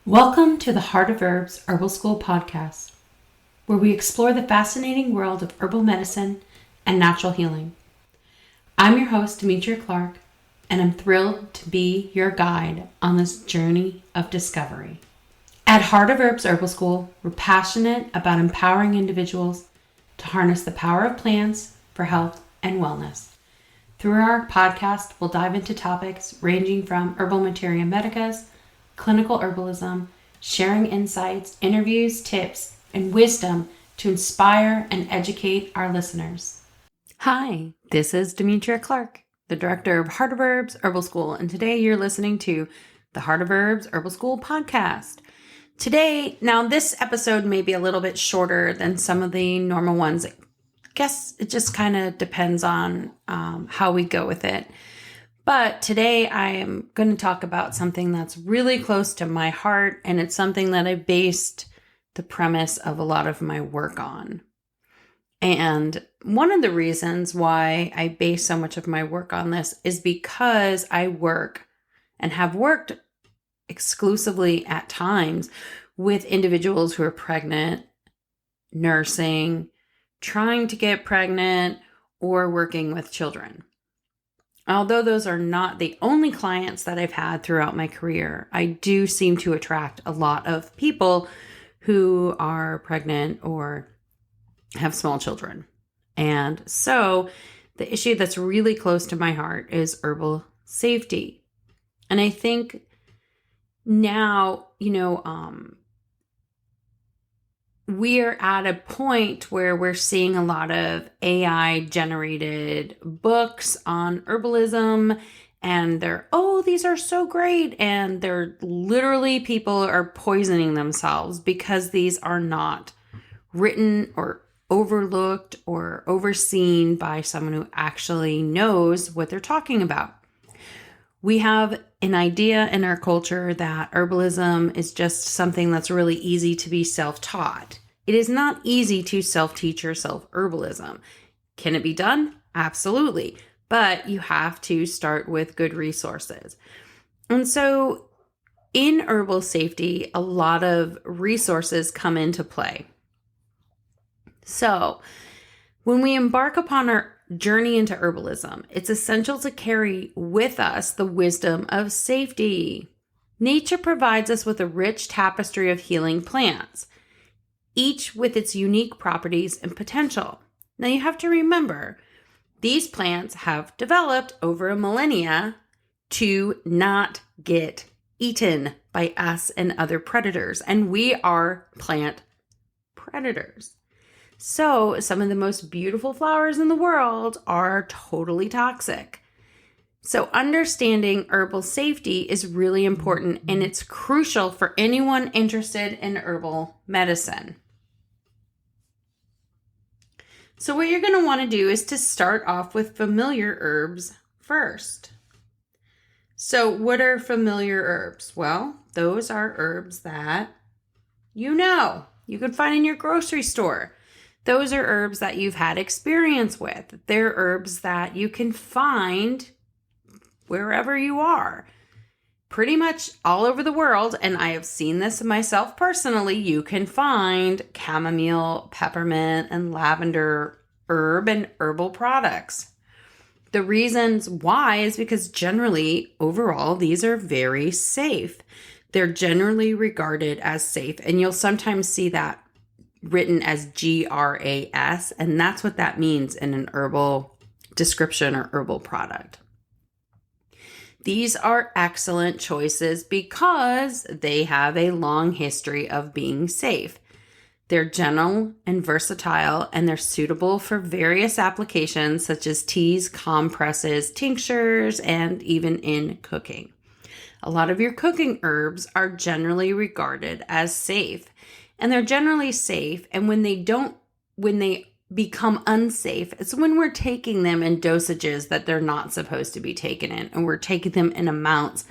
Welcome to the Heart of Herbs Herbal School podcast, where we explore the fascinating world of herbal medicine and natural healing. I'm your host, Demetria Clark, and I'm thrilled to be your guide on this journey of discovery. At Heart of Herbs Herbal School, we're passionate about empowering individuals to harness the power of plants for health and wellness. Through our podcast, we'll dive into topics ranging from herbal materia medicas, clinical herbalism, sharing insights, interviews, tips, and wisdom to inspire and educate our listeners. Hi, this is Demetria Clark, the director of Heart of Herbs Herbal School, and today you're listening to the Heart of Herbs Herbal School podcast. Today, now this episode may be a little bit shorter than some of the normal ones. I guess it just kind of depends on how we go with it. But today I am going to talk about something that's really close to my heart, and it's something that I based the premise of a lot of my work on. And one of the reasons why I base so much of my work on this is because I work and have worked exclusively at times with individuals who are pregnant, nursing, trying to get pregnant, or working with children. Although those are not the only clients that I've had throughout my career, I do seem to attract a lot of people who are pregnant or have small children. And so the issue that's really close to my heart is herbal safety. And I think now, we're at a point where we're seeing a lot of AI generated books on herbalism, and these are so great. And they're literally, people are poisoning themselves because these are not written or overlooked or overseen by someone who actually knows what they're talking about. We have an idea in our culture that herbalism is just something that's really easy to be self-taught. It is not easy to self-teach yourself herbalism. Can it be done? Absolutely. But you have to start with good resources. And so in herbal safety, a lot of resources come into play. So when we embark upon our journey into herbalism, it's essential to carry with us the wisdom of safety. Nature provides us with a rich tapestry of healing plants, each with its unique properties and potential. Now you have to remember, these plants have developed over a millennia to not get eaten by us and other predators, and we are plant predators. So some of the most beautiful flowers in the world are totally toxic. So understanding herbal safety is really important, and it's crucial for anyone interested in herbal medicine. So what you're going to want to do is to start off with familiar herbs first. So what are familiar herbs? Well, those are herbs that you can find in your grocery store. Those are herbs that you've had experience with. They're herbs that you can find wherever you are, pretty much all over the world. And I have seen this myself personally. You can find chamomile, peppermint, and lavender herb and herbal products. The reasons why is because generally, overall, these are very safe. They're generally regarded as safe. And you'll sometimes see that written as GRAS, and that's what that means in an herbal description or herbal product. These are excellent choices because they have a long history of being safe. They're gentle and versatile, and they're suitable for various applications such as teas, compresses, tinctures, and even in cooking. A lot of your cooking herbs are generally regarded as safe. And they're generally safe. And when they become unsafe, it's when we're taking them in dosages that they're not supposed to be taken in. And we're taking them in amounts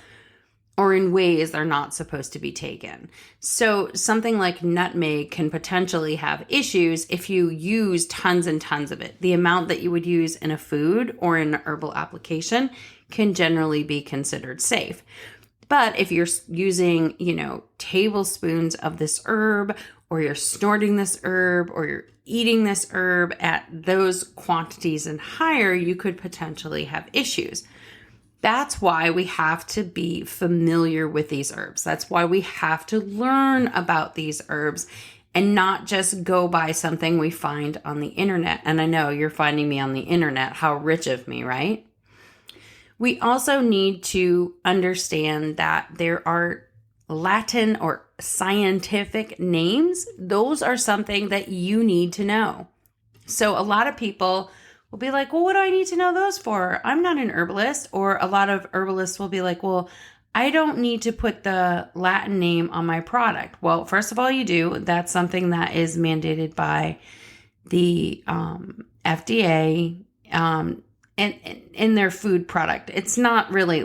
or in ways they're not supposed to be taken. So something like nutmeg can potentially have issues if you use tons and tons of it. The amount that you would use in a food or in an herbal application can generally be considered safe. But if you're using, tablespoons of this herb, or you're snorting this herb, or you're eating this herb at those quantities and higher, you could potentially have issues. That's why we have to be familiar with these herbs. That's why we have to learn about these herbs and not just go by something we find on the internet. And I know you're finding me on the internet. How rich of me, right? We also need to understand that there are Latin or scientific names. Those are something that you need to know. So a lot of people will be like, well, what do I need to know those for? I'm not an herbalist. Or a lot of herbalists will be like, well, I don't need to put the Latin name on my product. Well, first of all, you do. That's something that is mandated by the FDA and in their food product. It's not really,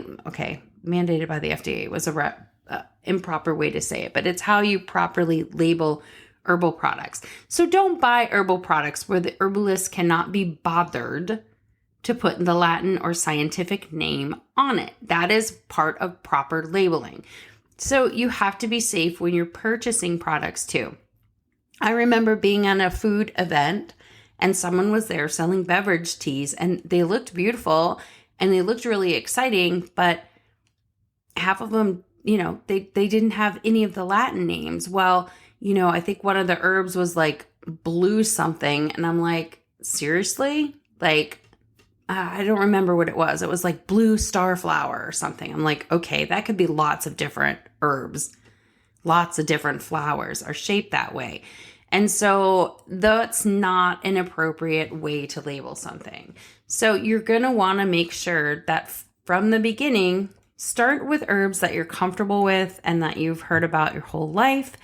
mandated by the FDA was a improper way to say it, but it's how you properly label herbal products. So don't buy herbal products where the herbalist cannot be bothered to put the Latin or scientific name on it. That is part of proper labeling. So you have to be safe when you're purchasing products too. I remember being on a food event and someone was there selling beverage teas, and they looked beautiful and they looked really exciting, but half of them, they didn't have any of the Latin names. Well, I think one of the herbs was like blue something. And I'm like, seriously? I don't remember what it was. It was like blue starflower or something. I'm like, okay, that could be lots of different herbs. Lots of different flowers are shaped that way. And so that's not an appropriate way to label something. So you're going to want to make sure that from the beginning, start with herbs that you're comfortable with and that you've heard about your whole life,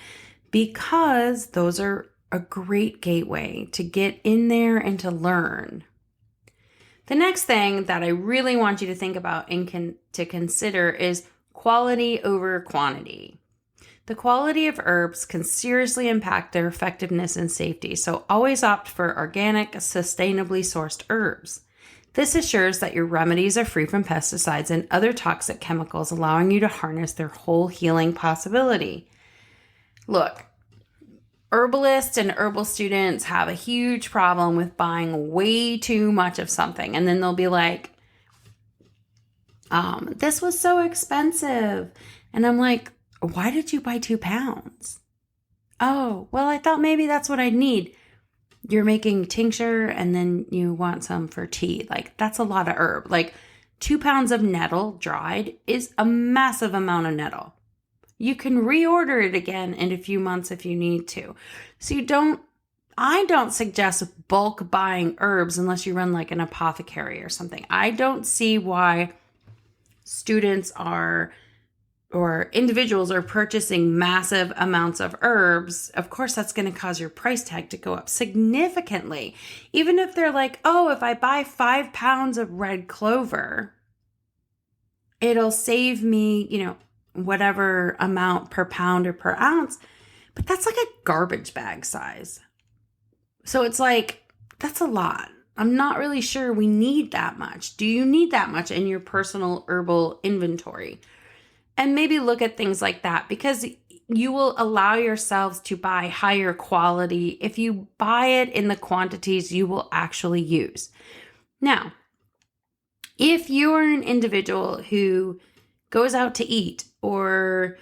because those are a great gateway to get in there and to learn. The next thing that I really want you to think about and to consider is quality over quantity. The quality of herbs can seriously impact their effectiveness and safety, so always opt for organic, sustainably sourced herbs. This assures that your remedies are free from pesticides and other toxic chemicals, allowing you to harness their whole healing possibility. Look, herbalists and herbal students have a huge problem with buying way too much of something. And then they'll be like, this was so expensive. And I'm like, why did you buy 2 pounds? Oh, well, I thought maybe that's what I'd need. You're making tincture and then you want some for tea. That's a lot of herb. 2 pounds of nettle dried is a massive amount of nettle. You can reorder it again in a few months if you need to. So I don't suggest bulk buying herbs unless you run an apothecary or something. I don't see why students or individuals are purchasing massive amounts of herbs. Of course, that's going to cause your price tag to go up significantly. Even if they're like, oh, if I buy 5 pounds of red clover, it'll save me, whatever amount per pound or per ounce, but that's like a garbage bag size. So it's that's a lot. I'm not really sure we need that much. Do you need that much in your personal herbal inventory? And maybe look at things like that, because you will allow yourselves to buy higher quality if you buy it in the quantities you will actually use. Now, if you're an individual who goes out to eat or,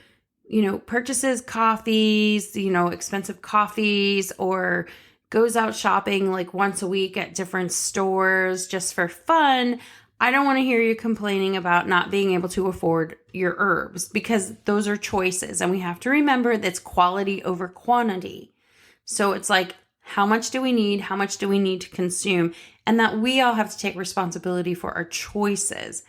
purchases coffees, expensive coffees, or goes out shopping once a week at different stores just for fun, I don't want to hear you complaining about not being able to afford your herbs, because those are choices. And we have to remember that's quality over quantity. So it's how much do we need? How much do we need to consume? And that we all have to take responsibility for our choices.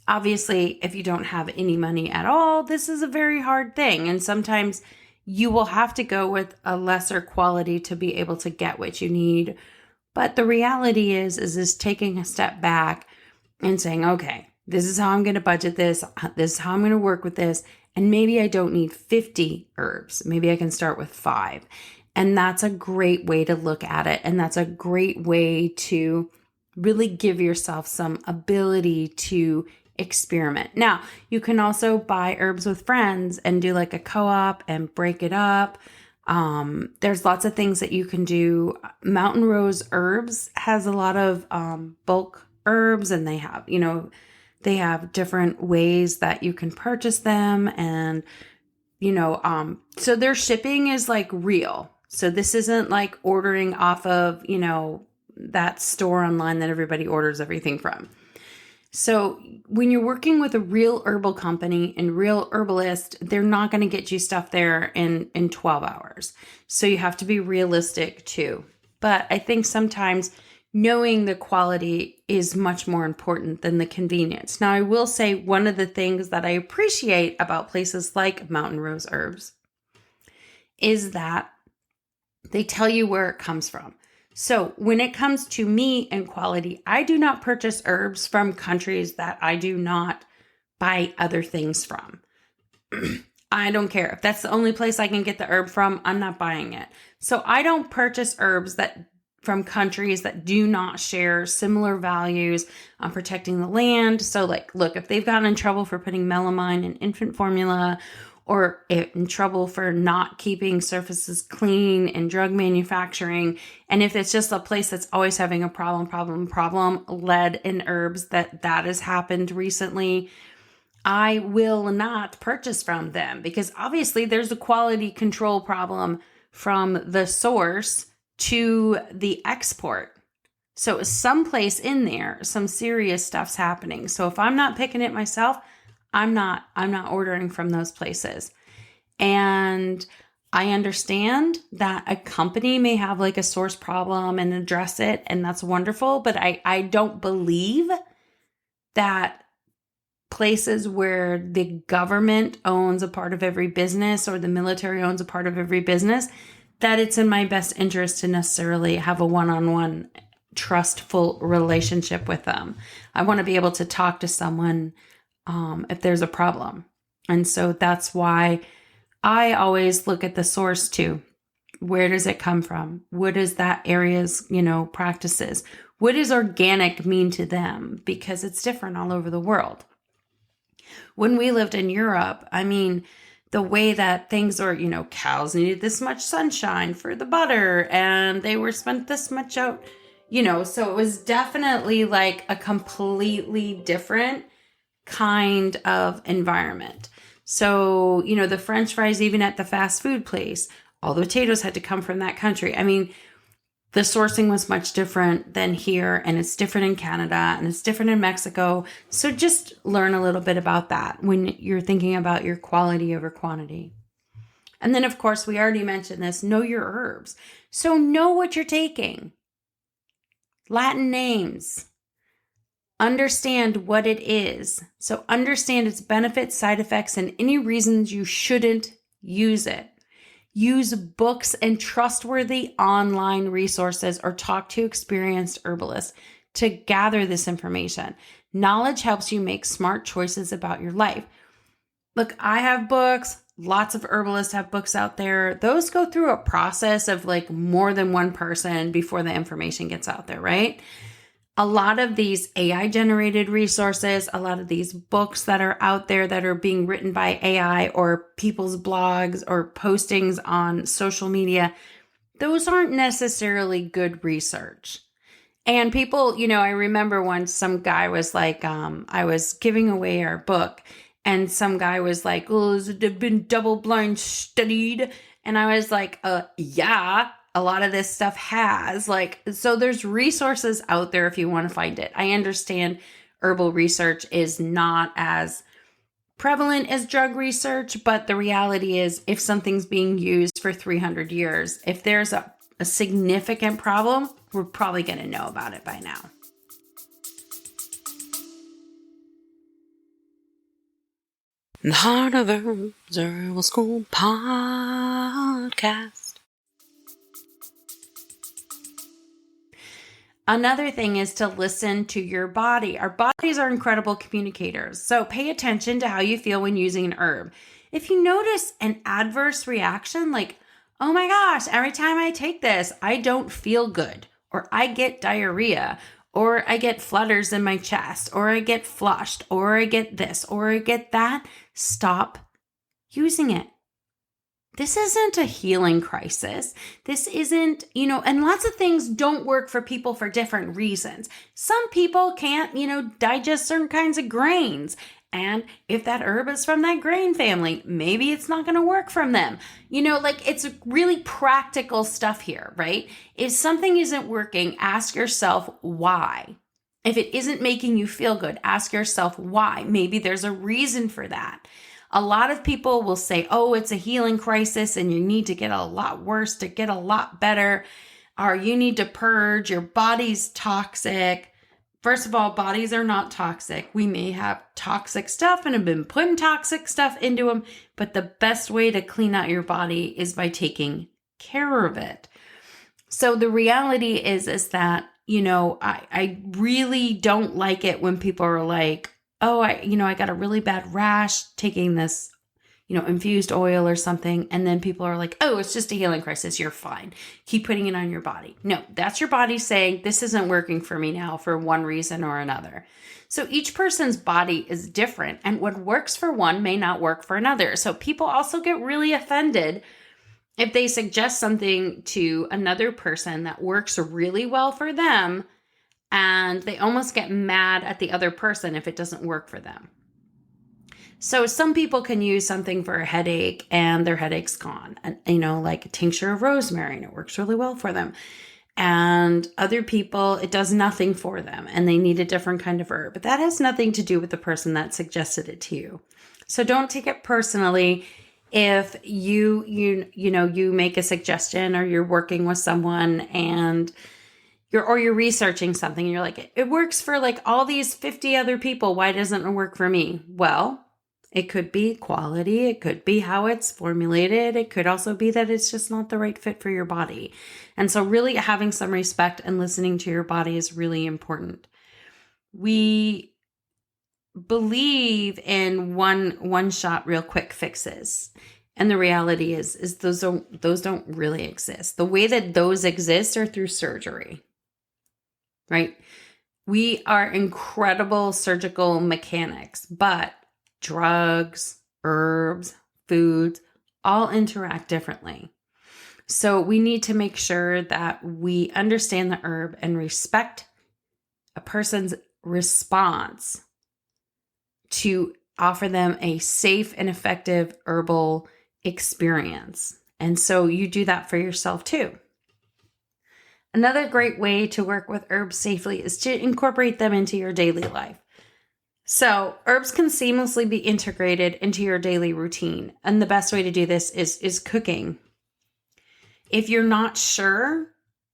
Obviously, if you don't have any money at all, this is a very hard thing. And sometimes you will have to go with a lesser quality to be able to get what you need. But the reality is taking a step back and saying, okay, this is how I'm going to budget this. This is how I'm going to work with this. And maybe I don't need 50 herbs. Maybe I can start with 5. And that's a great way to look at it. And that's a great way to really give yourself some ability to experiment. Now, you can also buy herbs with friends and do like a co-op and break it up. There's lots of things that you can do. Mountain Rose Herbs has a lot of bulk herbs, and they have different ways that you can purchase them. And, so their shipping is like real. So this isn't like ordering off of, that store online that everybody orders everything from. So when you're working with a real herbal company and real herbalist, they're not going to get you stuff there in 12 hours. So you have to be realistic too. But I think sometimes knowing the quality is much more important than the convenience. Now, I will say one of the things that I appreciate about places like Mountain Rose Herbs is that they tell you where it comes from. So when it comes to meat and quality, I do not purchase herbs from countries that I do not buy other things from. I don't care. If that's the only place I can get the herb from, I'm not buying it. So I don't purchase herbs from countries that do not share similar values on protecting the land. So look, if they've gotten in trouble for putting melamine in infant formula, or in trouble for not keeping surfaces clean in drug manufacturing. And if it's just a place that's always having a problem, lead in herbs, that has happened recently, I will not purchase from them, because obviously there's a quality control problem from the source to the export. So someplace in there, some serious stuff's happening. So if I'm not picking it myself, I'm not ordering from those places. And I understand that a company may have like a source problem and address it, and that's wonderful. But I don't believe that places where the government owns a part of every business or the military owns a part of every business, that it's in my best interest to necessarily have a one-on-one trustful relationship with them. I want to be able to talk to someone if there's a problem. And so that's why I always look at the source too. Where does it come from? What is that area's, practices? What does organic mean to them? Because it's different all over the world. When we lived in Europe, the way that things are, cows needed this much sunshine for the butter, and they were spent this much out, so it was definitely like a completely different kind of environment. So, the French fries, even at the fast food place, all the potatoes had to come from that country. The sourcing was much different than here, and it's different in Canada, and it's different in Mexico. So just learn a little bit about that when you're thinking about your quality over quantity. And then, of course, we already mentioned this, know your herbs. So know what you're taking. Latin names. Understand what it is. So understand its benefits, side effects, and any reasons you shouldn't use it. Use books and trustworthy online resources, or talk to experienced herbalists to gather this information. Knowledge helps you make smart choices about your life. Look, I have books. Lots of herbalists have books out there. Those go through a process of more than one person before the information gets out there, right? A lot of these AI generated resources, a lot of these books that are out there that are being written by AI or people's blogs or postings on social media, those aren't necessarily good research. And people, I remember once some guy was like, I was giving away our book, and some guy was like, "Oh, has it been double blind studied?" And I was like, yeah. A lot of this stuff has so there's resources out there if you want to find it. I understand herbal research is not as prevalent as drug research, but the reality is if something's being used for 300 years, if there's a significant problem, we're probably going to know about it by now. The Heart of Herbs Herbal School Podcast. Another thing is to listen to your body. Our bodies are incredible communicators. So pay attention to how you feel when using an herb. If you notice an adverse reaction, like, oh my gosh, every time I take this, I don't feel good, or I get diarrhea, or I get flutters in my chest, or I get flushed, or I get this, or I get that, stop using it. This isn't a healing crisis. This isn't, and lots of things don't work for people for different reasons. Some people can't, digest certain kinds of grains. And if that herb is from that grain family, maybe it's not going to work from them. It's really practical stuff here, right? If something isn't working, ask yourself why. If it isn't making you feel good, ask yourself why. Maybe there's a reason for that. A lot of people will say, oh, it's a healing crisis and you need to get a lot worse to get a lot better, or you need to purge, your body's toxic. First of all, bodies are not toxic. We may have toxic stuff and have been putting toxic stuff into them, but the best way to clean out your body is by taking care of it. So the reality is that, I really don't like it when people are like, oh, I got a really bad rash taking this, infused oil or something. And then people are like, oh, it's just a healing crisis. You're fine. Keep putting it on your body. No, that's your body saying this isn't working for me now for one reason or another. So each person's body is different, and what works for one may not work for another. So people also get really offended if they suggest something to another person that works really well for them, and they almost get mad at the other person if it doesn't work for them. So some people can use something for a headache and their headache's gone. And, like a tincture of rosemary, and it works really well for them. And other people, it does nothing for them and they need a different kind of herb. But that has nothing to do with the person that suggested it to you. So don't take it personally if you make a suggestion, or you're working with someone and you're researching something and you're like, it works for like all these 50 other people. Why doesn't it work for me? Well, it could be quality. It could be how it's formulated. It could also be that it's just not the right fit for your body. And so really having some respect and listening to your body is really important. We believe in one shot real quick fixes. And the reality is those don't really exist. The way that those exist are through surgery. Right? We are incredible surgical mechanics, but drugs, herbs, foods, all interact differently. So we need to make sure that we understand the herb and respect a person's response to offer them a safe and effective herbal experience. And so you do that for yourself too. Another great way to work with herbs safely is to incorporate them into your daily life. So herbs can seamlessly be integrated into your daily routine. And the best way to do this is cooking. If you're not sure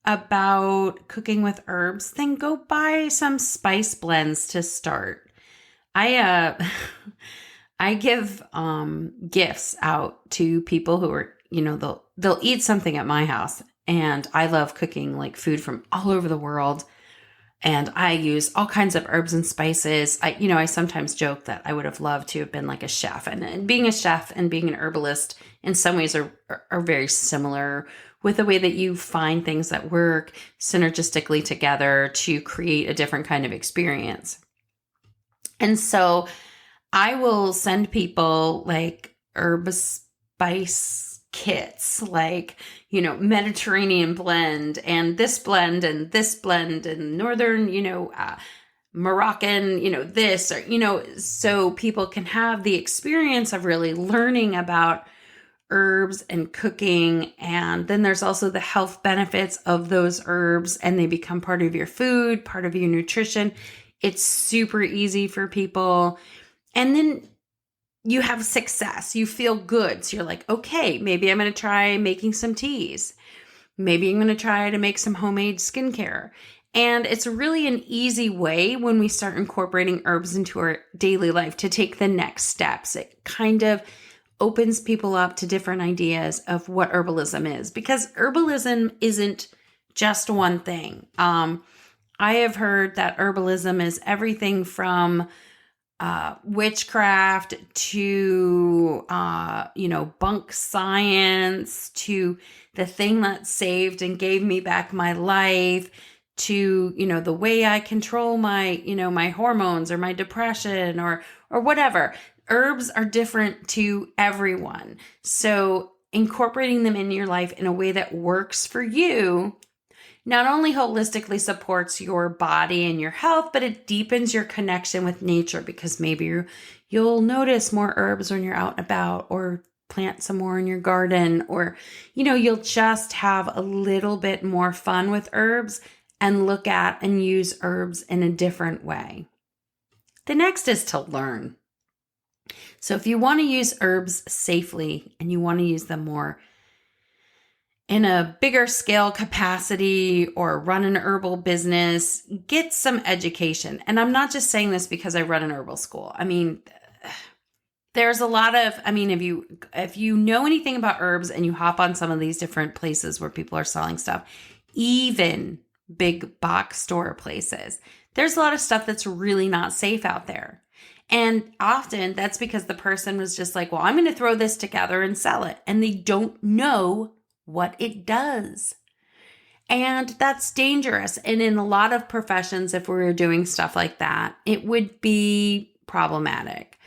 about cooking with herbs, then go buy some spice blends to start. I give gifts out to people who are, they'll eat something at my house. And I love cooking like food from all over the world. And I use all kinds of herbs and spices. I sometimes joke that I would have loved to have been like a chef. And being a chef and being an herbalist in some ways are very similar, with the way that you find things that work synergistically together to create a different kind of experience. And so I will send people like herb spice kits, like, Mediterranean blend and this blend and this blend and Northern, Moroccan, this, or, so people can have the experience of really learning about herbs and cooking. And then there's also the health benefits of those herbs, and they become part of your food, part of your nutrition. It's super easy for people. And then you have success. You feel good. So you're like, okay, maybe I'm going to try making some teas. Maybe I'm going to try to make some homemade skincare. And it's really an easy way when we start incorporating herbs into our daily life to take the next steps. It kind of opens people up to different ideas of what herbalism is, because herbalism isn't just one thing. I have heard that herbalism is everything from witchcraft to, bunk science, to the thing that saved and gave me back my life, to, the way I control my, my hormones or my depression or whatever. Herbs are different to everyone. So incorporating them in your life in a way that works for you not only holistically supports your body and your health, but it deepens your connection with nature, because maybe you'll notice more herbs when you're out and about, or plant some more in your garden, or, you'll just have a little bit more fun with herbs and look at and use herbs in a different way. The next is to learn. So if you want to use herbs safely and you want to use them more in a bigger scale capacity or run an herbal business, get some education. And I'm not just saying this because I run an herbal school. I mean, there's a lot of, if you know anything about herbs and you hop on some of these different places where people are selling stuff, even big box store places, there's a lot of stuff that's really not safe out there. And often that's because the person was just like, well, I'm going to throw this together and sell it. And they don't know what it does. And that's dangerous. And in a lot of professions, if we were doing stuff like that, it would be problematic.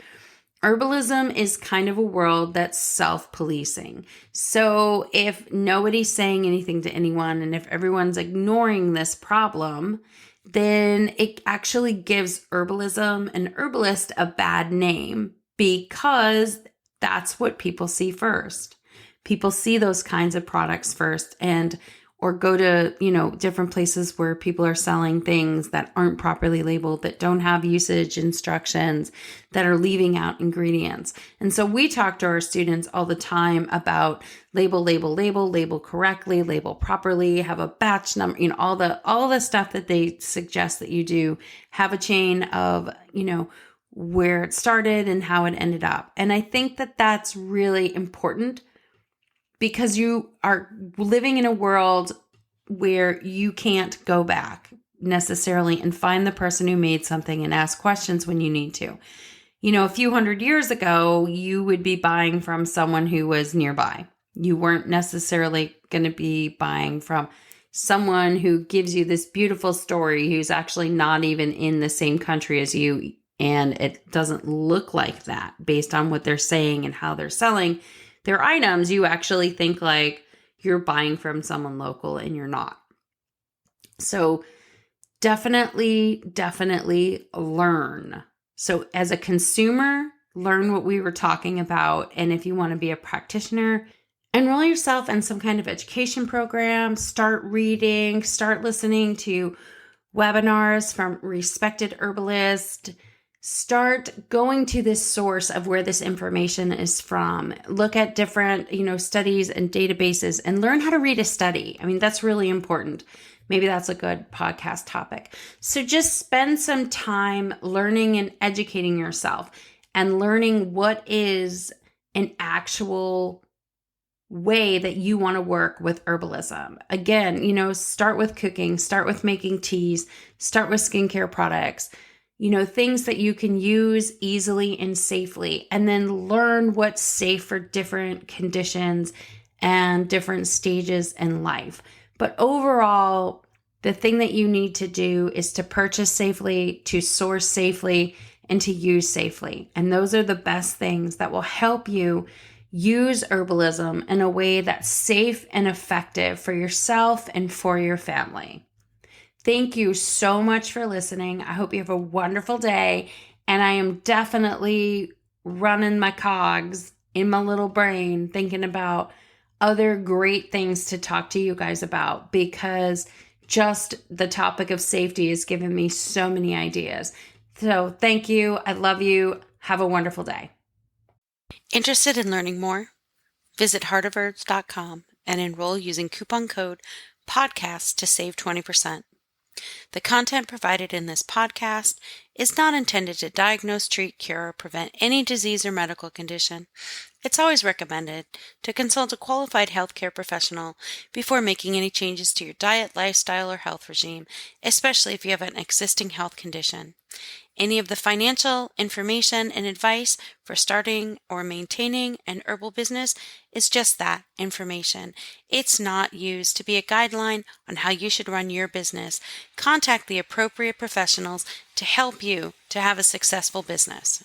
Herbalism is kind of a world that's self-policing. So if nobody's saying anything to anyone, and if everyone's ignoring this problem, then it actually gives herbalism and herbalist a bad name, because that's what people see first. People see those kinds of products first, or go to, different places where people are selling things that aren't properly labeled, that don't have usage instructions, that are leaving out ingredients. And so we talk to our students all the time about label correctly, label properly, have a batch number, all the stuff that they suggest that you do, have a chain of, where it started and how it ended up. And I think that that's really important, because you are living in a world where you can't go back necessarily and find the person who made something and ask questions when you need to. A few hundred years ago, you would be buying from someone who was nearby. You weren't necessarily going to be buying from someone who gives you this beautiful story who's actually not even in the same country as you, and it doesn't look like that based on what they're saying and how they're selling their items. You actually think like you're buying from someone local, and you're not. So definitely learn. So as a consumer, learn what we were talking about. And if you want to be a practitioner, enroll yourself in some kind of education program, start reading, start listening to webinars from respected herbalists. Start going to this source of where this information is from. Look at different, studies and databases, and learn how to read a study. That's really important. Maybe that's a good podcast topic. So just spend some time learning and educating yourself, and learning what is an actual way that you want to work with herbalism. Again, start with cooking, start with making teas, start with skincare products. Things that you can use easily and safely, and then learn what's safe for different conditions and different stages in life. But overall, the thing that you need to do is to purchase safely, to source safely, and to use safely. And those are the best things that will help you use herbalism in a way that's safe and effective for yourself and for your family. Thank you so much for listening. I hope you have a wonderful day. And I am definitely running my cogs in my little brain, thinking about other great things to talk to you guys about, because just the topic of safety has given me so many ideas. So thank you. I love you. Have a wonderful day. Interested in learning more? Visit heartofherbs.com and enroll using coupon code podcast to save 20%. The content provided in this podcast is not intended to diagnose, treat, cure, or prevent any disease or medical condition. It's always recommended to consult a qualified healthcare professional before making any changes to your diet, lifestyle, or health regime, especially if you have an existing health condition. Any of the financial information and advice for starting or maintaining an herbal business is just that, information. It's not used to be a guideline on how you should run your business. Contact the appropriate professionals to help you to have a successful business.